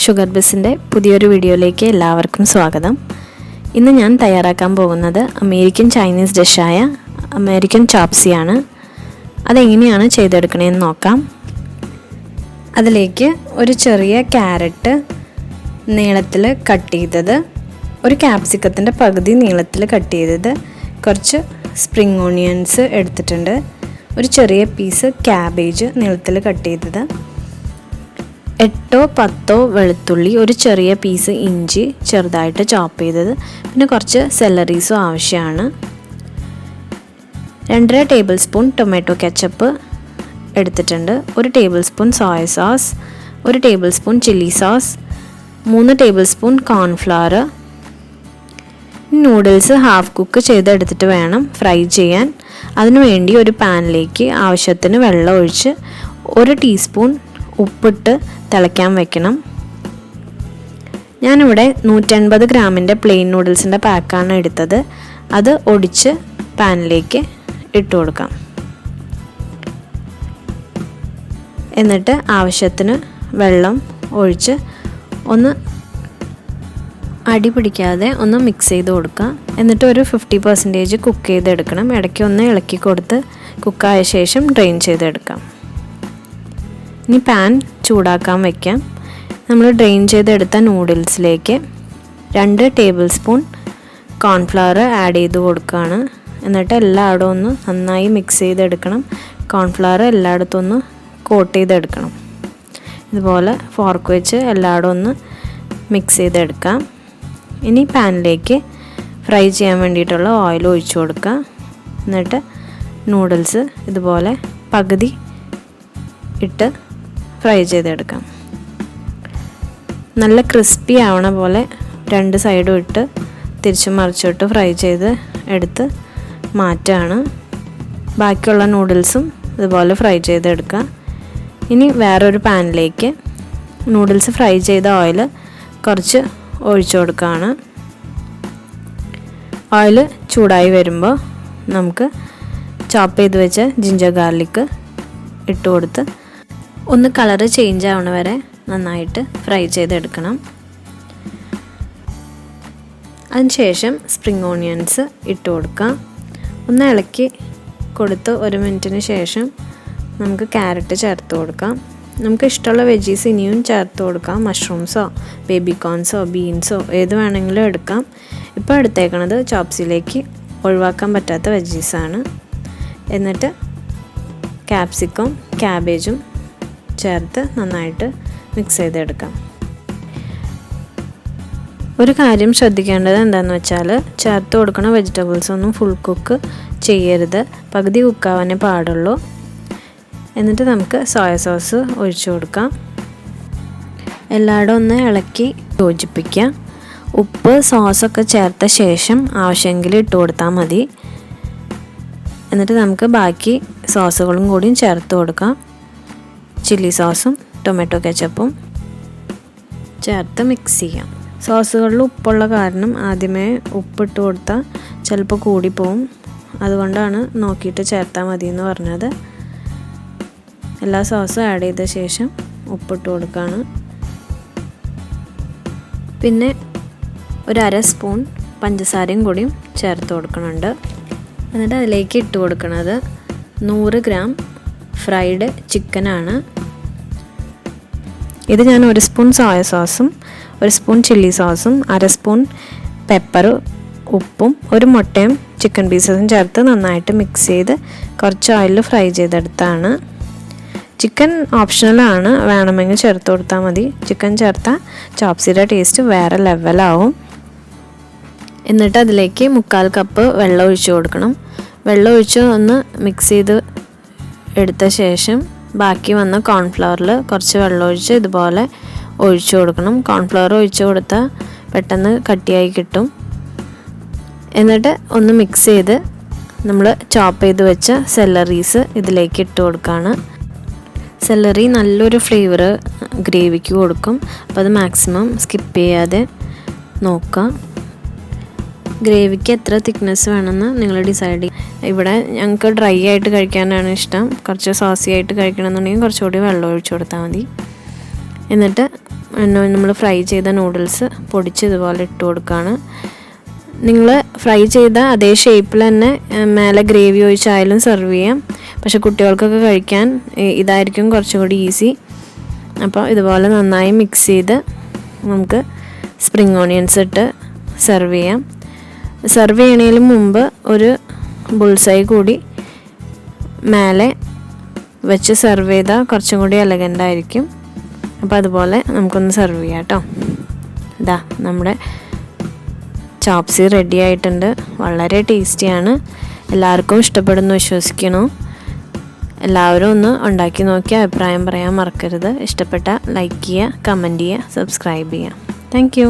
Sugar ബിസ്സിൻ്റെ പുതിയൊരു വീഡിയോയിലേക്ക് എല്ലാവർക്കും സ്വാഗതം. ഇന്ന് ഞാൻ തയ്യാറാക്കാൻ പോകുന്നത് അമേരിക്കൻ ചൈനീസ് ഡിഷായ അമേരിക്കൻ ചോപ്സിയാണ്. അതെങ്ങനെയാണ് ചെയ്തെടുക്കണതെന്ന് നോക്കാം. അതിലേക്ക് ഒരു ചെറിയ ക്യാരറ്റ് നീളത്തിൽ കട്ട് ചെയ്തത്, ഒരു ക്യാപ്സിക്കത്തിൻ്റെ പകുതി നീളത്തിൽ കട്ട് ചെയ്തത്, കുറച്ച് സ്പ്രിംഗ് ഓണിയൻസ് എടുത്തിട്ടുണ്ട്, ഒരു ചെറിയ പീസ് ക്യാബേജ് നീളത്തിൽ കട്ട് ചെയ്തത്, 8-10 വെളുത്തുള്ളി, ഒരു ചെറിയ പീസ് ഇഞ്ചി ചെറുതായിട്ട് ചോപ്പ് ചെയ്തത്, പിന്നെ കുറച്ച് സെലറീസും ആവശ്യമാണ്. 2.5 ടേബിൾ സ്പൂൺ ടൊമാറ്റോ കെച്ചപ്പ് എടുത്തിട്ടുണ്ട്, 1 table spoon soya sauce, 1 table spoon chilli sauce, 3 table spoon cornflour. Noodles half cook ചെയ്തെടുത്തിട്ട് വേണം ഫ്രൈ ചെയ്യാൻ. അതിനുവേണ്ടി ഒരു പാനിലേക്ക് ആവശ്യത്തിന് വെള്ളം ഒഴിച്ച് 1 ടീസ്പൂൺ ഉപ്പിട്ട് തിളയ്ക്കാൻ വെക്കണം. ഞാനിവിടെ 150 ഗ്രാമിൻ്റെ പ്ലെയിൻ നൂഡിൽസിൻ്റെ പാക്കാണ് എടുത്തത്. അത് ഒടിച്ച് പാനിലേക്ക് ഇട്ട് കൊടുക്കാം. എന്നിട്ട് ആവശ്യത്തിന് വെള്ളം ഒഴിച്ച് ഒന്ന് അടി പിടിക്കാതെ ഒന്ന് മിക്സ് ചെയ്ത് കൊടുക്കുക. എന്നിട്ട് ഒരു 50% കുക്ക് ചെയ്തെടുക്കണം. ഇടയ്ക്ക് ഒന്ന് ഇളക്കി കൊടുത്ത് കുക്കായ ശേഷം ഡ്രെയിൻ ചെയ്തെടുക്കാം. ഇനി പാൻ ചൂടാക്കാൻ വയ്ക്കാം. നമ്മൾ ഡ്രെയിൻ ചെയ്തെടുത്ത നൂഡിൽസിലേക്ക് 2 ടേബിൾ സ്പൂൺ കോൺഫ്ലവർ ആഡ് ചെയ്ത് കൊടുക്കുകയാണ്. എന്നിട്ട് എല്ലായിടും ഒന്ന് നന്നായി മിക്സ് ചെയ്തെടുക്കണം. കോൺഫ്ലവർ എല്ലായിടത്തും ഒന്ന് കോട്ട് ചെയ്തെടുക്കണം. ഇതുപോലെ ഫോർക്ക് വെച്ച് എല്ലായിടും ഒന്ന് മിക്സ് ചെയ്തെടുക്കാം. ഇനി പാനിലേക്ക് ഫ്രൈ ചെയ്യാൻ വേണ്ടിയിട്ടുള്ള ഓയിൽ ഒഴിച്ചു കൊടുക്കുക. എന്നിട്ട് നൂഡിൽസ് ഇതുപോലെ പകുതി ഇട്ട് ഫ്രൈ ചെയ്തെടുക്കാം. നല്ല ക്രിസ്പി ആവണ പോലെ 2 സൈഡും ഇട്ട് തിരിച്ചും മറിച്ചിട്ട് ഫ്രൈ ചെയ്ത് എടുത്ത് മാറ്റാണ്. ബാക്കിയുള്ള നൂഡിൽസും ഇതുപോലെ ഫ്രൈ ചെയ്തെടുക്കുക. ഇനി വേറൊരു പാനിലേക്ക് നൂഡിൽസ് ഫ്രൈ ചെയ്ത ഓയിൽ കുറച്ച് ഒഴിച്ചു കൊടുക്കുകയാണ്. ഓയിൽ ചൂടായി വരുമ്പോൾ നമുക്ക് ചോപ്പ് ചെയ്ത് വെച്ച ജിഞ്ചർ ഗാർലിക്ക് ഇട്ട് കൊടുത്ത് ഒന്ന് കളറ് ചേഞ്ച് ആവണ വരെ നന്നായിട്ട് ഫ്രൈ ചെയ്തെടുക്കണം. അതിനുശേഷം സ്പ്രിംഗ് ഓണിയൻസ് ഇട്ട് കൊടുക്കാം. ഒന്ന് ഇളക്കി കൊടുത്ത് 1 മിനിറ്റിന് ശേഷം നമുക്ക് ക്യാരറ്റ് ചേർത്ത് കൊടുക്കാം. നമുക്ക് ഇഷ്ടമുള്ള വെജീസ് ഇനിയും ചേർത്ത് കൊടുക്കാം. മഷ്റൂംസോ ബേബി കോൺസോ ബീൻസോ ഏത് വേണമെങ്കിലും എടുക്കാം. ഇപ്പോൾ എടുത്തേക്കണത് ചോപ്സിലേക്ക് ഒഴിവാക്കാൻ പറ്റാത്ത വെജീസാണ്. എന്നിട്ട് ക്യാപ്സിക്കം ക്യാബേജും ചേർത്ത് നന്നായിട്ട് മിക്സ് ചെയ്തെടുക്കാം. ഒരു കാര്യം ശ്രദ്ധിക്കേണ്ടത് എന്താണെന്ന് വെച്ചാൽ ചേർത്ത് കൊടുക്കുന്ന വെജിറ്റബിൾസ് ഒന്നും ഫുൾ കുക്ക് ചെയ്യരുത്, പകുതി കുക്കാവാനേ പാടുള്ളൂ. എന്നിട്ട് നമുക്ക് സോയ സോസ് ഒഴിച്ചു കൊടുക്കാം. എല്ലായിടും ഒന്ന് ഇളക്കി യോജിപ്പിക്കുക. ഉപ്പ് സോസൊക്കെ ചേർത്ത ശേഷം ആവശ്യമെങ്കിൽ ഇട്ട് കൊടുത്താൽ മതി. എന്നിട്ട് നമുക്ക് ബാക്കി സോസുകളും കൂടിയും ചേർത്ത് കൊടുക്കാം. ചില്ലി സോസും ടൊമാറ്റോ കെച്ചപ്പും ചേർത്ത് മിക്സ് ചെയ്യാം. സോസുകളിൽ ഉപ്പുള്ള കാരണം ആദ്യമേ ഉപ്പിട്ട് കൊടുത്താൽ ചിലപ്പോൾ കൂടിപ്പോവും. അതുകൊണ്ടാണ് നോക്കിയിട്ട് ചേർത്താൽ മതി എന്ന് പറഞ്ഞത്. എല്ലാ സോസും ആഡ് ചെയ്ത ശേഷം ഉപ്പിട്ട് കൊടുക്കുകയാണ്. പിന്നെ ഒരു 1/2 സ്പൂൺ പഞ്ചസാരയും കൂടിയും ചേർത്ത് കൊടുക്കുന്നുണ്ട്. എന്നിട്ട് അതിലേക്ക് ഇട്ട് കൊടുക്കുന്നത് 100 ഗ്രാം ഫ്രൈഡ് ചിക്കനാണ്. ഇത് ഞാൻ 1 സ്പൂൺ സോയ സോസും 1 സ്പൂൺ ചില്ലി സോസും 1/2 സ്പൂൺ പെപ്പർ ഉപ്പും 1 മുട്ടയും ചിക്കൻ പീസസും ചേർത്ത് നന്നായിട്ട് മിക്സ് ചെയ്ത് കുറച്ച് ഓയിലിൽ ഫ്രൈ ചെയ്തെടുത്താണ്. ചിക്കൻ ഓപ്ഷണലാണ്, വേണമെങ്കിൽ ചേർത്ത് കൊടുത്താൽ മതി. ചിക്കൻ ചേർത്താൽ ചോപ്സിയുടെ ടേസ്റ്റ് വേറെ ലെവലാവും. എന്നിട്ട് അതിലേക്ക് 1/4 കപ്പ് വെള്ളം ഒഴിച്ച് കൊടുക്കണം. വെള്ളം ഒഴിച്ച് ഒന്ന് മിക്സ് ചെയ്ത് എടുത്ത ശേഷം ബാക്കി വന്ന കോൺഫ്ലവറിൽ കുറച്ച് വെള്ളം ഒഴിച്ച് ഇതുപോലെ ഒഴിച്ചു കൊടുക്കണം. കോൺഫ്ലവർ ഒഴിച്ച് കൊടുത്താൽ പെട്ടെന്ന് കട്ടിയായി കിട്ടും. എന്നിട്ട് ഒന്ന് മിക്സ് ചെയ്ത് നമ്മൾ ചോപ്പ് ചെയ്ത് വെച്ച സെലറീസ് ഇതിലേക്ക് ഇട്ട് കൊടുക്കുകയാണ്. സെലറി നല്ലൊരു ഫ്ലേവർ ഗ്രേവിക്ക് കൊടുക്കും. അപ്പോൾ അത് മാക്സിമം സ്കിപ്പ് ചെയ്യാതെ നോക്കുക. ഗ്രേവിക്ക് എത്ര തിക്നെസ് വേണമെന്ന് നിങ്ങൾ ഡിസൈഡ് ചെയ്യും. ഇവിടെ ഞങ്ങൾക്ക് ഡ്രൈ ആയിട്ട് കഴിക്കാനാണ് ഇഷ്ടം. കുറച്ച് സോസി ആയിട്ട് കഴിക്കണമെന്നുണ്ടെങ്കിൽ കുറച്ചുകൂടി വെള്ളം ഒഴിച്ചു കൊടുത്താൽ മതി. എന്നിട്ട് നമ്മൾ ഫ്രൈ ചെയ്ത നൂഡിൽസ് പൊടിച്ച് ഇതുപോലെ ഇട്ട് കൊടുക്കുകയാണ്. നിങ്ങൾ ഫ്രൈ ചെയ്ത അതേ ഷേപ്പിൽ തന്നെ മേലെ ഗ്രേവി ഒഴിച്ചായാലും സെർവ് ചെയ്യാം. പക്ഷെ കുട്ടികൾക്കൊക്കെ കഴിക്കാൻ ഇതായിരിക്കും കുറച്ചുകൂടി ഈസി. അപ്പോൾ ഇതുപോലെ നന്നായി മിക്സ് ചെയ്ത് നമുക്ക് സ്പ്രിംഗ് ഓണിയൻസ് ഇട്ട് സെർവ് ചെയ്യാം. സെർവ് ചെയ്യണതിന് മുമ്പ് ഒരു ബുൾസൈ കൂടി മേലെ വെച്ച് സെർവ് ചെയ്താൽ കുറച്ചും കൂടി എലഗൻ്റ് ആയിരിക്കും. അപ്പോൾ അതുപോലെ നമുക്കൊന്ന് സെർവ് ചെയ്യാം കേട്ടോ. ഇതാ നമ്മുടെ ചോപ്സി റെഡി ആയിട്ടുണ്ട്. വളരെ ടേസ്റ്റിയാണ്. എല്ലാവർക്കും ഇഷ്ടപ്പെടുന്നു വിശ്വസിക്കുന്നു. എല്ലാവരും ഒന്ന് ഉണ്ടാക്കി നോക്കി അഭിപ്രായം പറയാൻ മറക്കരുത്. ഇഷ്ടപ്പെട്ട ലൈക്ക് ചെയ്യുക, കമൻറ്റ് ചെയ്യുക, സബ്സ്ക്രൈബ് ചെയ്യുക. Thank you.